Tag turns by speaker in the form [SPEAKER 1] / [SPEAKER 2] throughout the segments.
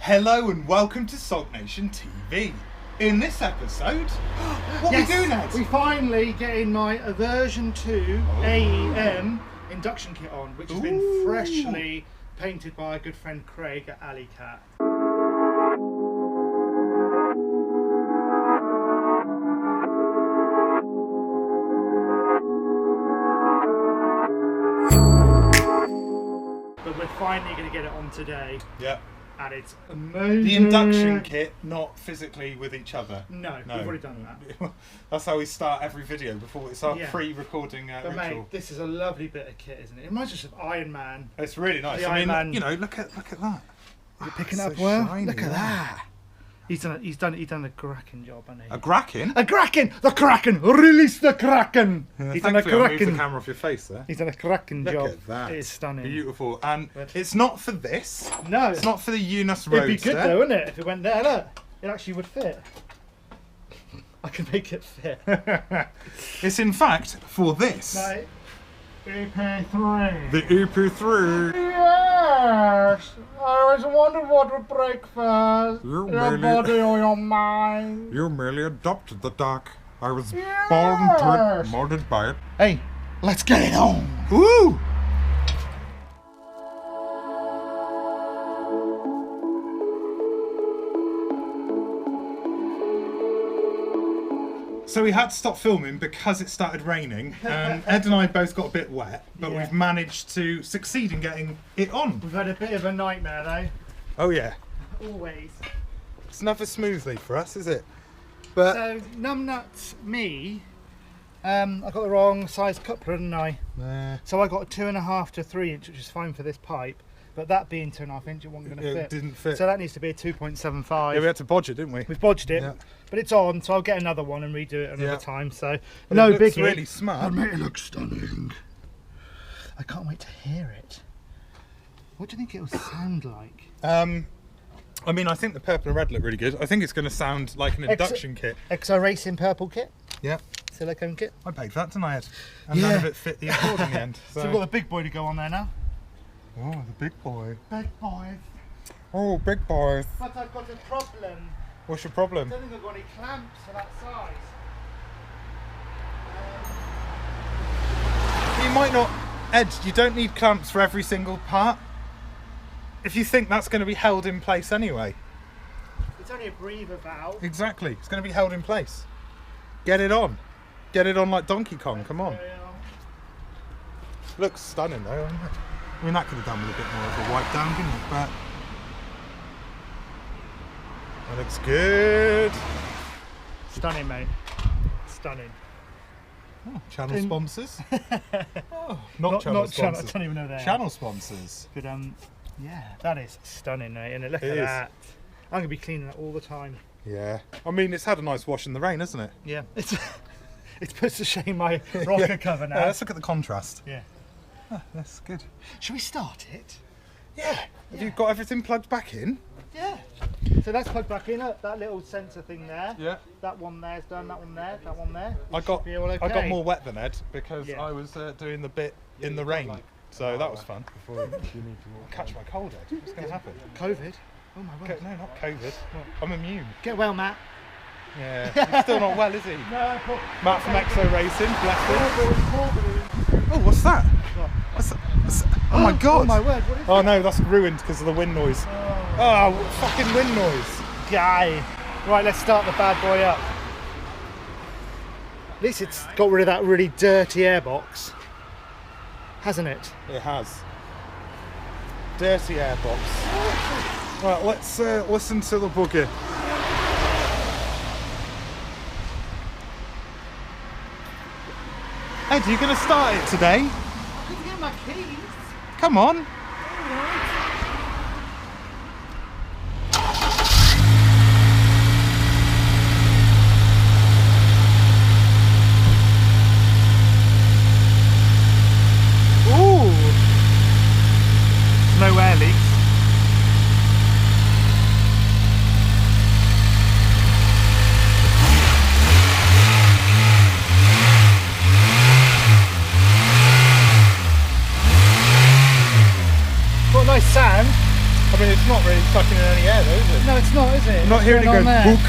[SPEAKER 1] Hello and welcome to Salt Nation TV. In this episode, what we doing, Ed?
[SPEAKER 2] We finally getting my version 2 AEM Induction Kit on, which has been freshly painted by our good friend Craig at Alley Cat. But we're finally going to get it on today.
[SPEAKER 1] Yeah.
[SPEAKER 2] And it's amazing.
[SPEAKER 1] The induction kit, not physically with each other.
[SPEAKER 2] No, we've already done that.
[SPEAKER 1] That's how we start every video before it's our pre-recording
[SPEAKER 2] but
[SPEAKER 1] ritual.
[SPEAKER 2] mate, this is a lovely bit of kit, isn't it? It reminds us of Iron Man.
[SPEAKER 1] It's really nice.
[SPEAKER 2] The
[SPEAKER 1] I mean,
[SPEAKER 2] Iron Man.
[SPEAKER 1] you know, look at that.
[SPEAKER 2] Is it picking
[SPEAKER 1] So
[SPEAKER 2] up well?
[SPEAKER 1] shiny,
[SPEAKER 2] Look at
[SPEAKER 1] yeah.
[SPEAKER 2] that. He's done a cracking job, hasn't he?
[SPEAKER 1] A Kraken?
[SPEAKER 2] A Kraken! The Kraken! Release the Kraken!
[SPEAKER 1] He's done a
[SPEAKER 2] Kraken.
[SPEAKER 1] Move the camera off your face there.
[SPEAKER 2] He's done a cracking
[SPEAKER 1] Look
[SPEAKER 2] job.
[SPEAKER 1] at that.
[SPEAKER 2] It is stunning.
[SPEAKER 1] Beautiful. And
[SPEAKER 2] But-
[SPEAKER 1] it's not for this.
[SPEAKER 2] No,
[SPEAKER 1] It's not for the Eunice Roadster.
[SPEAKER 2] it'd be good though, wouldn't it? If it went there, look. It actually would fit. I can make it fit.
[SPEAKER 1] It's in fact for this.
[SPEAKER 2] Right. Ep3.
[SPEAKER 1] The Ep3.
[SPEAKER 2] Yes! I always wondered what would break first.
[SPEAKER 1] You're
[SPEAKER 2] Your
[SPEAKER 1] really-
[SPEAKER 2] body or your mind.
[SPEAKER 1] You merely adopted the dark. I was born to
[SPEAKER 2] Yes.
[SPEAKER 1] it, molded by it.
[SPEAKER 2] Hey, let's get it on!
[SPEAKER 1] Woo! So we had to stop filming because it started raining. Ed and I both got a bit wet, but
[SPEAKER 2] Yeah.
[SPEAKER 1] we've managed to succeed in getting it on.
[SPEAKER 2] We've had a bit of a nightmare though.
[SPEAKER 1] Oh yeah.
[SPEAKER 2] Always.
[SPEAKER 1] It's never smoothly for us, is it? But
[SPEAKER 2] So, numbnuts me, I got the wrong size coupler, didn't I? So I got a 2.5 to 3 inch, which is fine for this pipe. But that being 2.5 inch, it wasn't going to fit.
[SPEAKER 1] It didn't fit.
[SPEAKER 2] So that needs to be a 2.75.
[SPEAKER 1] Yeah, we had to bodge it, didn't we?
[SPEAKER 2] We've bodged it,
[SPEAKER 1] Yeah.
[SPEAKER 2] but it's on, so I'll get another one and redo it another
[SPEAKER 1] Yeah.
[SPEAKER 2] time. So
[SPEAKER 1] But
[SPEAKER 2] no
[SPEAKER 1] it looks
[SPEAKER 2] biggie.
[SPEAKER 1] really smart.
[SPEAKER 2] Mate, it looks stunning. I can't wait to hear it. What do you think it will sound like?
[SPEAKER 1] I mean, I think the purple and red look really good. I think it's going to sound like an induction kit.
[SPEAKER 2] Exo Racing purple kit,
[SPEAKER 1] Yeah.
[SPEAKER 2] silicone kit.
[SPEAKER 1] I paid for that, didn't I, Ed? And none
[SPEAKER 2] Yeah.
[SPEAKER 1] of it fit the accord in the end.
[SPEAKER 2] So we've got the big boy to go on there now.
[SPEAKER 1] Oh, the big boy.
[SPEAKER 2] Big boy.
[SPEAKER 1] Oh, big boy.
[SPEAKER 2] But I've got a problem.
[SPEAKER 1] What's your
[SPEAKER 2] I
[SPEAKER 1] problem?
[SPEAKER 2] don't think I've got any clamps for that size.
[SPEAKER 1] You might not... Ed, you don't need clamps for every single part. If you think that's going to be held in place anyway.
[SPEAKER 2] It's only a breather valve.
[SPEAKER 1] Exactly. It's going to be held in place. Get it on. Get it on like Donkey Kong. Come on. Looks stunning though, doesn't it? I mean, that could have done with a bit more of a wipe down, couldn't it? But that looks good.
[SPEAKER 2] Stunning, mate. Stunning.
[SPEAKER 1] Oh, channel sponsors. Oh, not channel
[SPEAKER 2] channel. I
[SPEAKER 1] sponsors.
[SPEAKER 2] don't even know that.
[SPEAKER 1] Channel sponsors.
[SPEAKER 2] But yeah, that is stunning, mate. And look
[SPEAKER 1] It
[SPEAKER 2] at
[SPEAKER 1] is.
[SPEAKER 2] that. I'm gonna be cleaning that all the time.
[SPEAKER 1] Yeah. I mean, it's had a nice wash in the rain, hasn't it?
[SPEAKER 2] Yeah, it's puts to shame my rocker cover now.
[SPEAKER 1] Let's look at the contrast.
[SPEAKER 2] Yeah.
[SPEAKER 1] Oh, that's good.
[SPEAKER 2] Should we start it?
[SPEAKER 1] Yeah. Have you got everything plugged back in?
[SPEAKER 2] Yeah. So that's plugged back in. That little sensor thing there.
[SPEAKER 1] Yeah.
[SPEAKER 2] That one there's done. That one there. That one there.
[SPEAKER 1] I got
[SPEAKER 2] Be all okay.
[SPEAKER 1] I got more wet than Ed because
[SPEAKER 2] Yeah.
[SPEAKER 1] I was doing the bit in the rain. So that was fun. Catch my cold, Ed. What's going to happen?
[SPEAKER 2] COVID. Oh my word.
[SPEAKER 1] No, not COVID. I'm immune.
[SPEAKER 2] Get well, Matt.
[SPEAKER 1] Yeah. He's still not well, is he?
[SPEAKER 2] No.
[SPEAKER 1] Matt from Exo Racing, bless him. Oh, what's that? Oh my god!
[SPEAKER 2] Oh my word. What is
[SPEAKER 1] Oh no, that's ruined because of the wind noise. Oh, fucking wind noise.
[SPEAKER 2] guy? Right, let's start the bad boy up. At least it's got rid of that really dirty airbox, hasn't it?
[SPEAKER 1] It has. Dirty airbox. Right, let's listen to the boogie. Ed, are you going to start it today?
[SPEAKER 2] I can get my keys.
[SPEAKER 1] Come on. Ooh. No air leaks. there though, is it?
[SPEAKER 2] No, it's not, is it?
[SPEAKER 1] I'm not hearing it go book.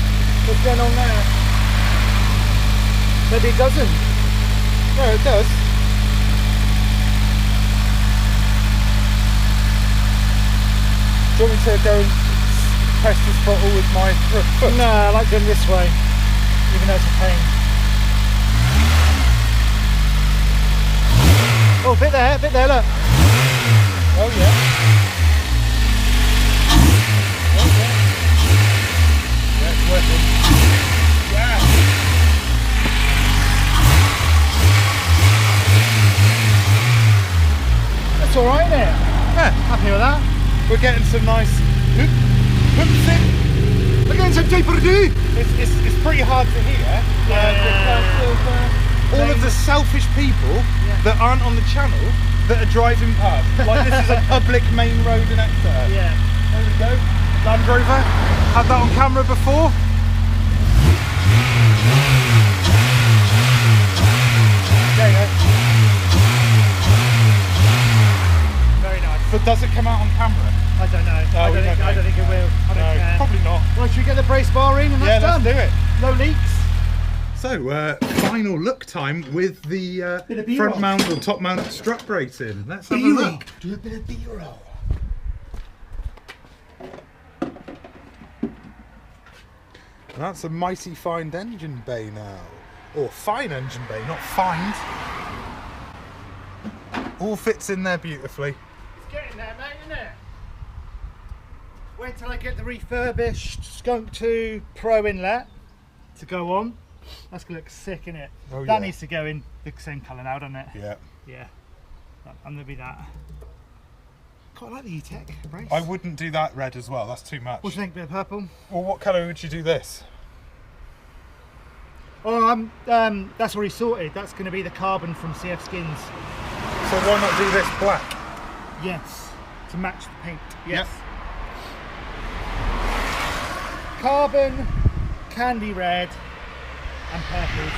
[SPEAKER 2] What's going on there? Maybe it doesn't.
[SPEAKER 1] No, it does. Do you want me to go and press this throttle with my foot?
[SPEAKER 2] No, I like doing this way, even though it's a pain. Oh, a bit there, look.
[SPEAKER 1] Oh yeah. Oh yeah. Yeah, it's working. Yeah.
[SPEAKER 2] That's alright, isn't it?
[SPEAKER 1] Yeah.
[SPEAKER 2] Happy with that.
[SPEAKER 1] We're getting some nice hoops in.
[SPEAKER 2] We're getting some deeper do.
[SPEAKER 1] It's pretty hard to hear because of all of the selfish people that aren't on the channel that are driving past. Like this is a public main road in Exeter.
[SPEAKER 2] Yeah.
[SPEAKER 1] There we go. Land Rover. Had that on camera before. There you go.
[SPEAKER 2] Very nice.
[SPEAKER 1] But does it come out on camera?
[SPEAKER 2] I don't know.
[SPEAKER 1] No,
[SPEAKER 2] I don't think it will. I don't care.
[SPEAKER 1] Probably not.
[SPEAKER 2] Right, should we get the brace bar in and that's done?
[SPEAKER 1] Let's do it.
[SPEAKER 2] No leaks.
[SPEAKER 1] So, final look time with the
[SPEAKER 2] Bit of B-roll.
[SPEAKER 1] front mount or top mount strut brace in. Let's have a look.
[SPEAKER 2] Do a bit of B-roll.
[SPEAKER 1] That's a mighty fine engine bay now. Or fine engine bay, not fined. All fits in there beautifully.
[SPEAKER 2] It's getting there, mate, isn't it? Wait till I get the refurbished Skunk 2 Pro inlet to go on. That's going to look sick, innit?
[SPEAKER 1] Oh,
[SPEAKER 2] that
[SPEAKER 1] yeah.
[SPEAKER 2] needs to go in the same colour now, doesn't it?
[SPEAKER 1] Yeah.
[SPEAKER 2] Yeah. I'm going to be that. Quite like the E-Tech brace.
[SPEAKER 1] I wouldn't do that red as well, that's too much.
[SPEAKER 2] What do you think, bit of purple?
[SPEAKER 1] Well, what colour would you do this?
[SPEAKER 2] Oh, that's already sorted. That's going to be the carbon from CF Skins.
[SPEAKER 1] So why not do this black?
[SPEAKER 2] Yes. To match the paint. Yes.
[SPEAKER 1] Yep.
[SPEAKER 2] Carbon, candy red, and purple.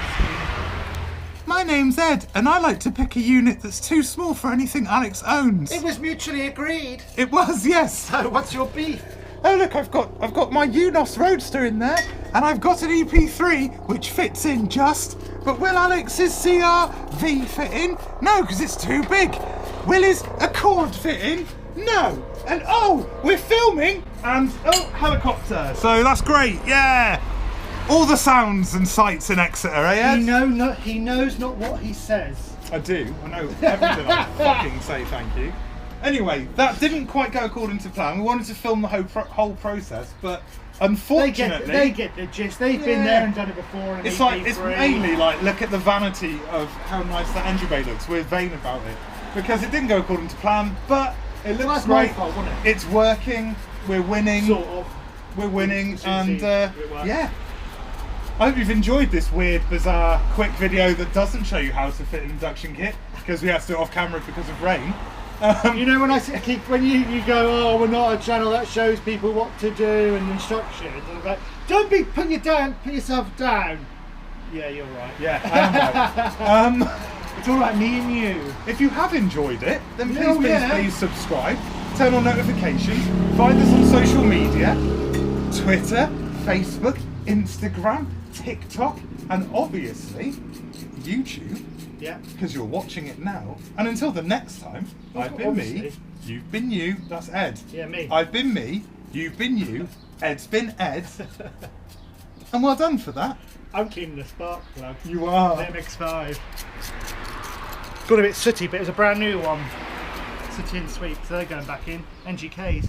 [SPEAKER 1] My name's Ed, and I like to pick a unit that's too small for anything Alex owns.
[SPEAKER 2] It was mutually agreed.
[SPEAKER 1] It was, yes.
[SPEAKER 2] So what's your beef?
[SPEAKER 1] Oh look, I've got my Unos Roadster in there, and I've got an EP3 which fits in just. But will Alex's CR-V fit in? No, because it's too big. Will his Accord fit in? No. And oh, we're filming, and oh, helicopter. So that's great, yeah. All the sounds and sights in Exeter, eh, Ed?
[SPEAKER 2] He knows not what he says.
[SPEAKER 1] I do. I know everything I fucking say thank you. Anyway, that didn't quite go according to plan. We wanted to film the whole process, but unfortunately...
[SPEAKER 2] They get the gist. They've been there and done it before.
[SPEAKER 1] It's mainly like, look at the vanity of how nice that engine bay looks. We're vain about it. Because it didn't go according to plan, but it looks
[SPEAKER 2] that's
[SPEAKER 1] great.
[SPEAKER 2] my fault, wasn't it?
[SPEAKER 1] It's working. We're winning.
[SPEAKER 2] Sort of.
[SPEAKER 1] We're winning, and
[SPEAKER 2] it works.
[SPEAKER 1] yeah. I hope you've enjoyed this weird, bizarre, quick video that doesn't show you how to fit an induction kit, because we had to do it off camera because of rain.
[SPEAKER 2] You know, when you go, oh, we're not a channel that shows people what to do and instructions, and I'm like, don't be putting yourself down. Yeah, you're right.
[SPEAKER 1] Yeah, I am right.
[SPEAKER 2] It's all right, me and you.
[SPEAKER 1] If you have enjoyed it, then
[SPEAKER 2] Oh,
[SPEAKER 1] please subscribe, turn on notifications, find us on social media, Twitter, Facebook, Instagram, TikTok, and obviously YouTube.
[SPEAKER 2] Yeah.
[SPEAKER 1] Because you're watching it now. And until the next time, I've been me, you've been you, that's Ed.
[SPEAKER 2] Yeah, me.
[SPEAKER 1] I've been me, you've been you, Ed's been Ed. And well done for that.
[SPEAKER 2] I'm cleaning the spark plug.
[SPEAKER 1] You are.
[SPEAKER 2] MX5. Got a bit sooty, but it was a brand new one. Sooty and sweet, so they're going back in. NGKs.